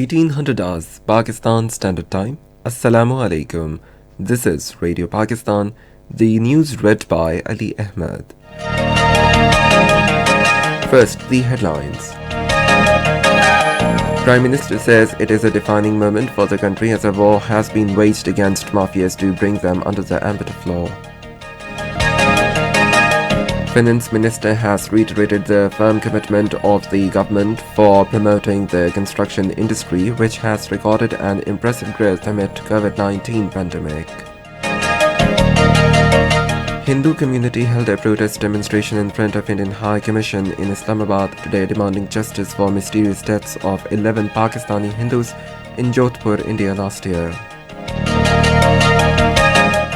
1800 hours Pakistan Standard Time. Assalamu alaikum. This is Radio Pakistan. The news read by Ali Ahmed. First, the headlines. Prime Minister says it is a defining moment for the country as a war has been waged against mafias to bring them under the ambit of law. Finance Minister has reiterated the firm commitment of the government for promoting the construction industry, which has recorded an impressive growth amid COVID-19 pandemic. Hindu community held a protest demonstration in front of Indian High Commission in Islamabad today, demanding justice for mysterious deaths of 11 Pakistani Hindus in Jodhpur, India last year.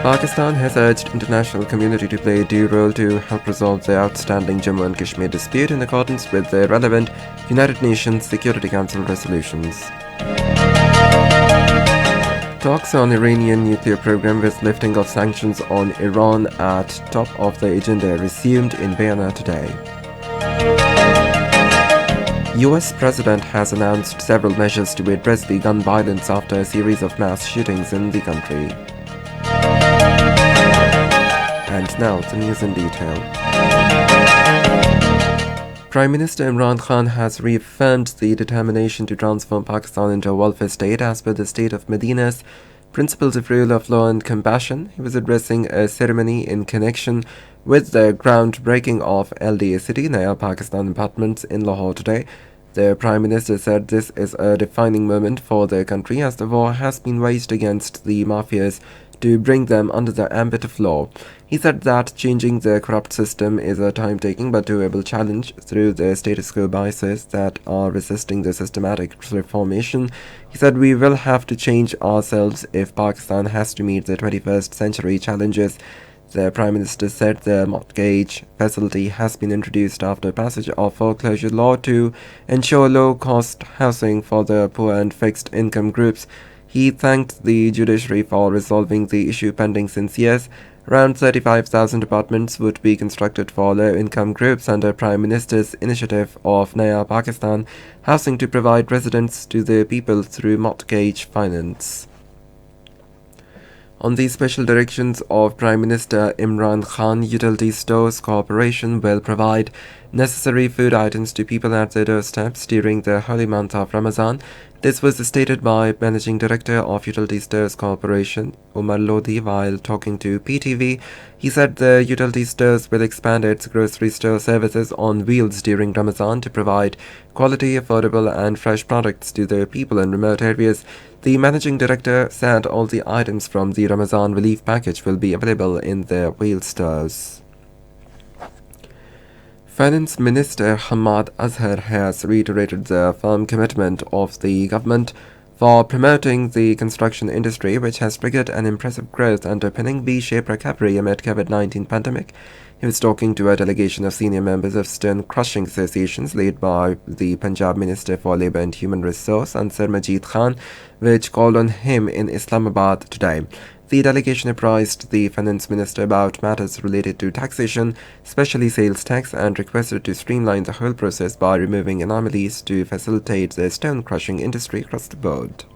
Pakistan has urged international community to play a due role to help resolve the outstanding Jammu and Kashmir dispute in accordance with the relevant United Nations Security Council resolutions. Talks on Iranian nuclear program with lifting of sanctions on Iran at top of the agenda resumed in Vienna today. US President has announced several measures to address the gun violence after a series of mass shootings in the country. And now, the news in detail. Prime Minister Imran Khan has reaffirmed the determination to transform Pakistan into a welfare state as per the State of Medina's Principles of Rule of Law and Compassion. He was addressing a ceremony in connection with the groundbreaking of LDA City, Naya Pakistan Apartments in Lahore today. The Prime Minister said this is a defining moment for the country as the war has been waged against the mafias to bring them under the ambit of law. He said that changing the corrupt system is a time-taking but doable challenge through the status quo biases that are resisting the systematic reformation. He said we will have to change ourselves if Pakistan has to meet the 21st century challenges. The Prime Minister said the mortgage facility has been introduced after passage of foreclosure law to ensure low-cost housing for the poor and fixed-income groups. He thanked the judiciary for resolving the issue pending since years. Around 35,000 apartments would be constructed for low-income groups under Prime Minister's initiative of Naya Pakistan Housing to provide residence to the people through mortgage finance. On the special directions of Prime Minister Imran Khan, Utility Stores Corporation will provide necessary food items to people at their doorsteps during the holy month of Ramadan. This was stated by Managing Director of Utility Stores Corporation, Umar Lodi, while talking to PTV. He said the utility stores will expand its grocery store services on wheels during Ramadan to provide quality, affordable and fresh products to the people in remote areas. The Managing Director said all the items from the Ramadan relief package will be available in the wheel stores. Finance Minister Hamad Azhar has reiterated the firm commitment of the government for promoting the construction industry, which has triggered an impressive growth underpinning V-shaped recovery amid COVID-19 pandemic. He was talking to a delegation of senior members of stone crushing associations led by the Punjab Minister for Labour and Human Resource, Ansar Majid Khan, which called on him in Islamabad today. The delegation apprised the Finance Minister about matters related to taxation, especially sales tax, and requested to streamline the whole process by removing anomalies to facilitate the stone crushing industry across the board.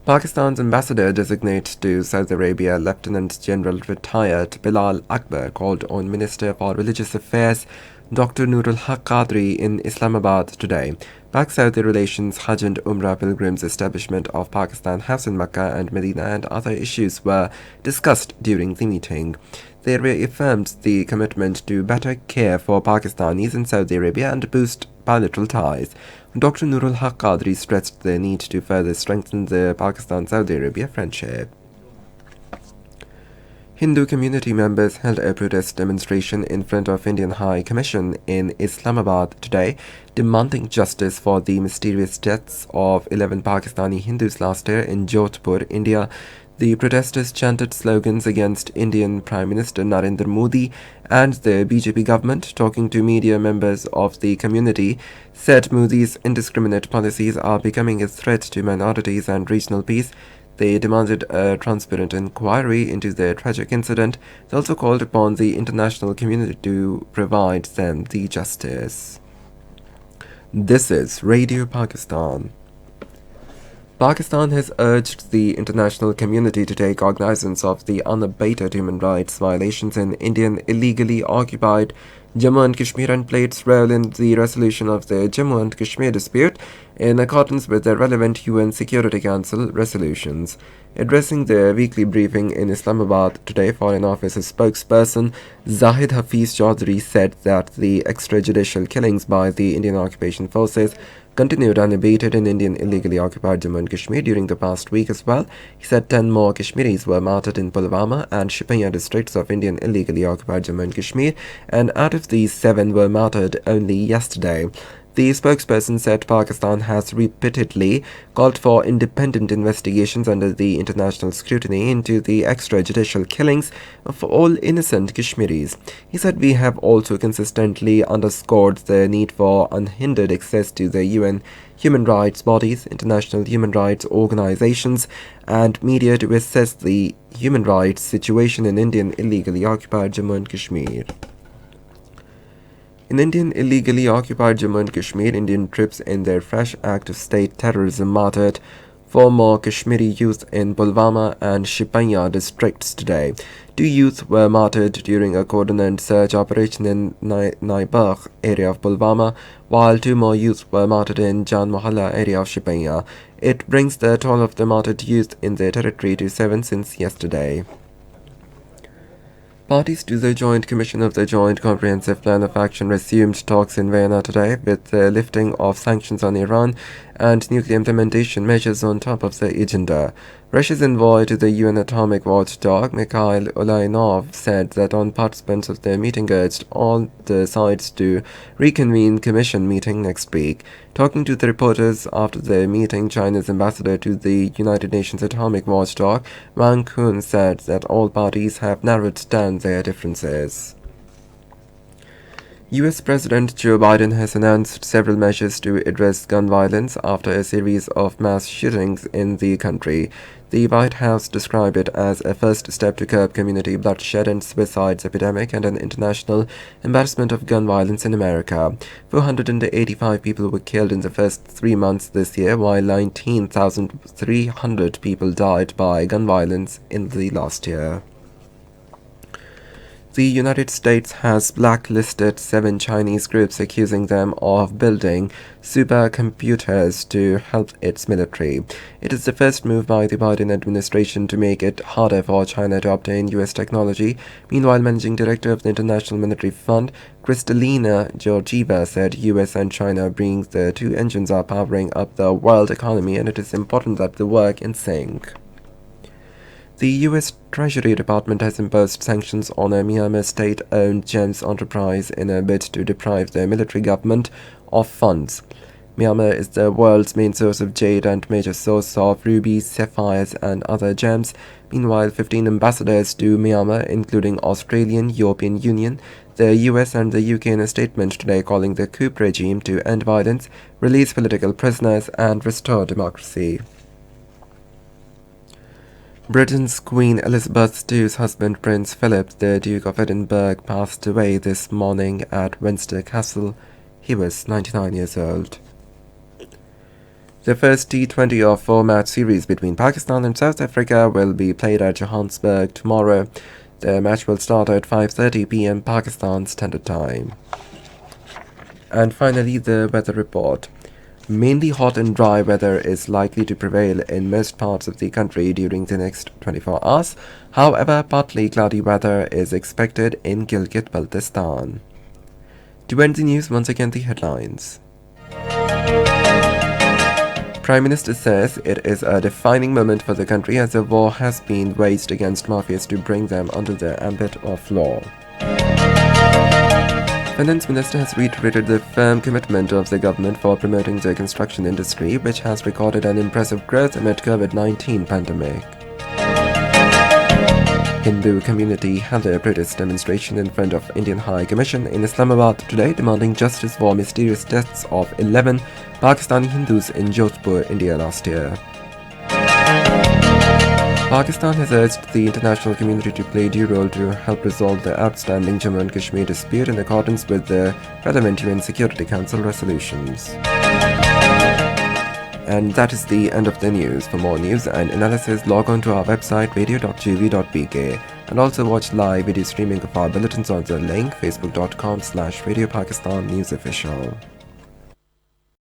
Pakistan's ambassador designate to Saudi Arabia, Lieutenant General retired Bilal Akbar, called on Minister for Religious Affairs Dr. Nurul Haq Qadri in Islamabad today. Pak-Saudi relations, Hajj and Umrah pilgrims, establishment of Pakistan House in Makkah and Medina and other issues were discussed during the meeting. They reaffirmed the commitment to better care for Pakistanis in Saudi Arabia and boost bilateral ties. Dr. Nurul Haq Qadri stressed the need to further strengthen the Pakistan-Saudi Arabia friendship. Hindu community members held a protest demonstration in front of Indian High Commission in Islamabad today, demanding justice for the mysterious deaths of 11 Pakistani Hindus last year in Jodhpur, India. The protesters chanted slogans against Indian Prime Minister Narendra Modi and the BJP government. Talking to media, members of the community said Modi's indiscriminate policies are becoming a threat to minorities and regional peace. They demanded a transparent inquiry into the tragic incident. They also called upon the international community to provide them the justice. This is Radio Pakistan. Pakistan has urged the international community to take cognizance of the unabated human rights violations in Indian illegally occupied Jammu and Kashmir and play its role in the resolution of the Jammu and Kashmir dispute in accordance with the relevant UN Security Council resolutions. Addressing the weekly briefing in Islamabad today, Foreign Office spokesperson Zahid Hafiz Chaudhry said that the extrajudicial killings by the Indian occupation forces continued unabated in Indian illegally occupied Jammu and Kashmir during the past week as well. He said 10 more Kashmiris were martyred in Pulwama and Shipanya districts of Indian illegally occupied Jammu and Kashmir, and out of these 7 were martyred only yesterday. The spokesperson said Pakistan has repeatedly called for independent investigations under the international scrutiny into the extrajudicial killings of all innocent Kashmiris. He said, "We have also consistently underscored the need for unhindered access to the UN human rights bodies, international human rights organizations, and media to assess the human rights situation in Indian illegally occupied Jammu and Kashmir." In Indian illegally occupied Jammu and Kashmir, Indian troops in their fresh act of state terrorism martyred 4 more Kashmiri youth in Pulwama and Shipanya districts today. 2 youth were martyred during a coordinated search operation in Naibagh area of Pulwama, while 2 more youth were martyred in Jan Mohalla area of Shipanya. It brings the total of the martyred youth in the territory to 7 since yesterday. Parties to the Joint Commission of the Joint Comprehensive Plan of Action resumed talks in Vienna today, with the lifting of sanctions on Iran and nuclear implementation measures on top of the agenda. Russia's envoy to the UN atomic watchdog, Mikhail Ulyanov, said that all participants of the meeting urged all the sides to reconvene commission meeting next week. Talking to the reporters after the meeting, China's ambassador to the United Nations atomic watchdog, Wang Kun, said that all parties have narrowed down their differences. US President Joe Biden has announced several measures to address gun violence after a series of mass shootings in the country. The White House described it as a first step to curb community bloodshed and suicides epidemic and an international embarrassment of gun violence in America. 485 people were killed in the first 3 months this year, while 19,300 people died by gun violence in the last year. The United States has blacklisted 7 Chinese groups, accusing them of building supercomputers to help its military. It is the first move by the Biden administration to make it harder for China to obtain U.S. technology. Meanwhile, Managing Director of the International Monetary Fund, Kristalina Georgieva, said U.S. and China being the 2 engines are powering up the world economy, and it is important that they work in sync. The U.S. Treasury Department has imposed sanctions on a Myanmar state-owned gems enterprise in a bid to deprive the military government of funds. Myanmar is the world's main source of jade and major source of rubies, sapphires, and other gems. Meanwhile, 15 ambassadors to Myanmar, including Australian, European Union, the US and the UK, in a statement today calling the coup regime to end violence, release political prisoners, and restore democracy. Britain's Queen Elizabeth II's husband, Prince Philip, the Duke of Edinburgh, passed away this morning at Windsor Castle. He was 99 years old. The first T20 of 4-match series between Pakistan and South Africa will be played at Johannesburg tomorrow. The match will start at 5:30 p.m. Pakistan Standard Time. And finally, the weather report. Mainly hot and dry weather is likely to prevail in most parts of the country during the next 24 hours. However, partly cloudy weather is expected in Gilgit-Baltistan. To end the news, once again the headlines. Prime Minister says it is a defining moment for the country as a war has been waged against mafias to bring them under the ambit of law. Finance Minister has reiterated the firm commitment of the government for promoting the construction industry, which has recorded an impressive growth amid COVID-19 pandemic. Hindu community held a protest demonstration in front of Indian High Commission in Islamabad today, demanding justice for mysterious deaths of 11 Pakistani Hindus in Jodhpur, India last year. Pakistan has urged the international community to play due role to help resolve the outstanding Jammu and Kashmir dispute in accordance with the relevant UN Security Council resolutions. And that is the end of the news. For more news and analysis, log on to our website radio.gv.pk and also watch live video streaming of our bulletins on the link facebook.com/Radio Pakistan News Official.